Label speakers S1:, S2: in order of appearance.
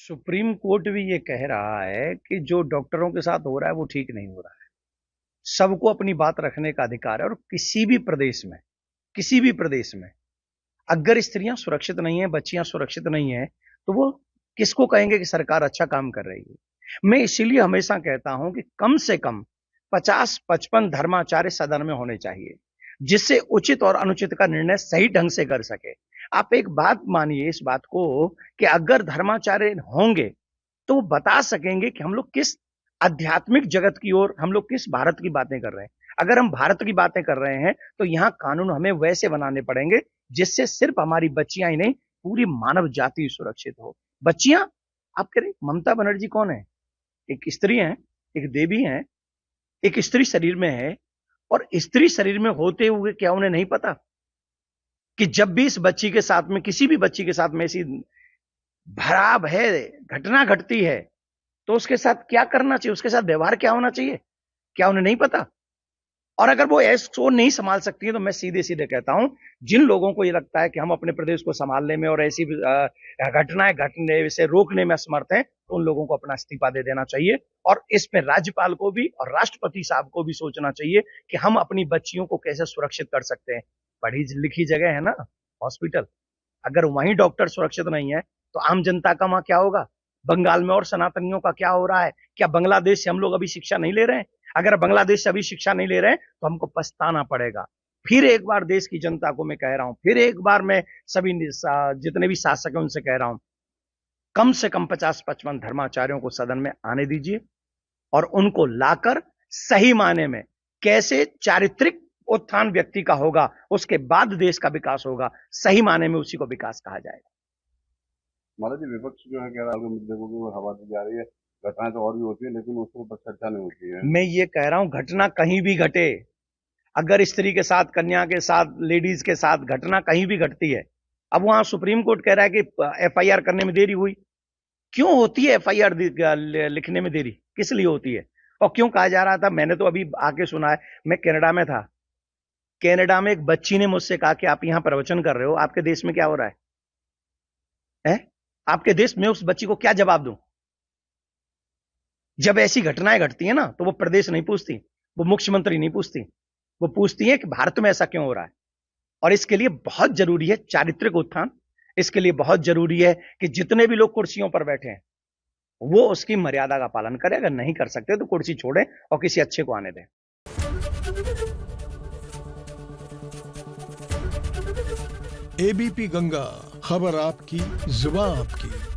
S1: Supreme court भी ये कह रहा है कि जो डॉक्टरों के साथ हो रहा है वो ठीक नहीं हो रहा है। सबको अपनी बात रखने का अधिकार है और किसी भी प्रदेश में अगर स्त्रियां सुरक्षित नहीं है, बच्चियां सुरक्षित नहीं है, तो वो किसको कहेंगे कि सरकार अच्छा काम कर रही है। मैं इसीलिए हमेशा कहता हूं कि कम से कम 50-55 धर्माचार्य सदन में होने चाहिए, जिससे उचित और अनुचित का निर्णय सही ढंग से कर सके। आप एक बात मानिए इस बात को कि अगर धर्माचार्य होंगे तो वो बता सकेंगे कि हम लोग किस आध्यात्मिक जगत की ओर, हम लोग किस भारत की बातें कर रहे हैं। अगर हम भारत की बातें कर रहे हैं तो यहाँ कानून हमें वैसे बनाने पड़ेंगे जिससे सिर्फ हमारी बच्चियां ही नहीं, पूरी मानव जाति सुरक्षित हो। बच्चियां, आप कह रहे ममता बनर्जी कौन है? एक स्त्री है, एक देवी है, एक स्त्री शरीर में है। और स्त्री शरीर में होते हुए क्या उन्हें नहीं पता कि जब भी इस बच्ची के साथ में, किसी भी बच्ची के साथ में ऐसी भयावह है घटना घटती है तो उसके साथ क्या करना चाहिए, उसके साथ व्यवहार क्या होना चाहिए? क्या उन्हें नहीं पता? और अगर वो ऐसो नहीं संभाल सकती है तो मैं सीधे सीधे कहता हूं, जिन लोगों को ये लगता है कि हम अपने प्रदेश को संभालने में और ऐसी घटनाएं घटने से रोकने में असमर्थ हैं, तो उन लोगों को अपना इस्तीफा दे देना चाहिए। और इसमें राज्यपाल को भी और राष्ट्रपति साहब को भी सोचना चाहिए कि हम अपनी बच्चियों को कैसे सुरक्षित कर सकते हैं। पढ़ी लिखी जगह है ना हॉस्पिटल, अगर वहीं डॉक्टर सुरक्षित नहीं है तो आम जनता का वहां क्या होगा? बंगाल में और सनातनियों का क्या हो रहा है? क्या बांग्लादेश से हम लोग अभी शिक्षा नहीं ले रहे हैं? अगर बांग्लादेश से अभी शिक्षा नहीं ले रहे हैं तो हमको पछताना पड़ेगा। फिर एक बार देश की जनता को मैं कह रहा हूं, फिर एक बार मैं सभी जितने भी शासक हैं उनसे कह रहा हूं, कम से कम 50-55 धर्माचार्यों को सदन में आने दीजिए और उनको लाकर सही मायने में कैसे चारित्रिक उत्थान व्यक्ति का होगा, उसके बाद देश का विकास होगा, सही मायने में उसी को विकास कहा जाएगा।
S2: महाराज जी, विपक्ष जो है कह रहा है कि मुद्दे को वो हवा दी जा रही है, घटनाएं तो और भी होती है लेकिन उसके ऊपर चर्चा नहीं होती है।
S1: मैं ये कह रहा हूं, घटना कहीं भी घटे, अगर स्त्री के साथ, कन्या के साथ, लेडीज के साथ घटना कहीं भी घटती है, अब वहां सुप्रीम कोर्ट कह रहा है कि एफआईआर करने में देरी हुई। क्यों होती है एफआईआर लिखने में देरी? किस लिए होती है? और क्यों कहा जा रहा था, मैंने तो अभी आके सुना है, मैं कनाडा में था, कनाडा में एक बच्ची ने मुझसे कहा कि आप यहां प्रवचन कर रहे हो, आपके देश में क्या हो रहा है? आपके देश में उस बच्ची को क्या जवाब दूं? जब ऐसी घटनाएं घटती है ना तो वो प्रदेश नहीं पूछती, वो मुख्यमंत्री नहीं पूछती, वो पूछती है कि भारत में ऐसा क्यों हो रहा है। और इसके लिए बहुत जरूरी है चारित्रिक उत्थान, इसके लिए बहुत जरूरी है कि जितने भी लोग कुर्सियों पर बैठे हैं वो उसकी मर्यादा का पालन करें। अगर नहीं कर सकते तो कुर्सी छोड़ें और किसी अच्छे को आने दें।
S3: एबीपी गंगा, खबर आपकी, जुबान आपकी।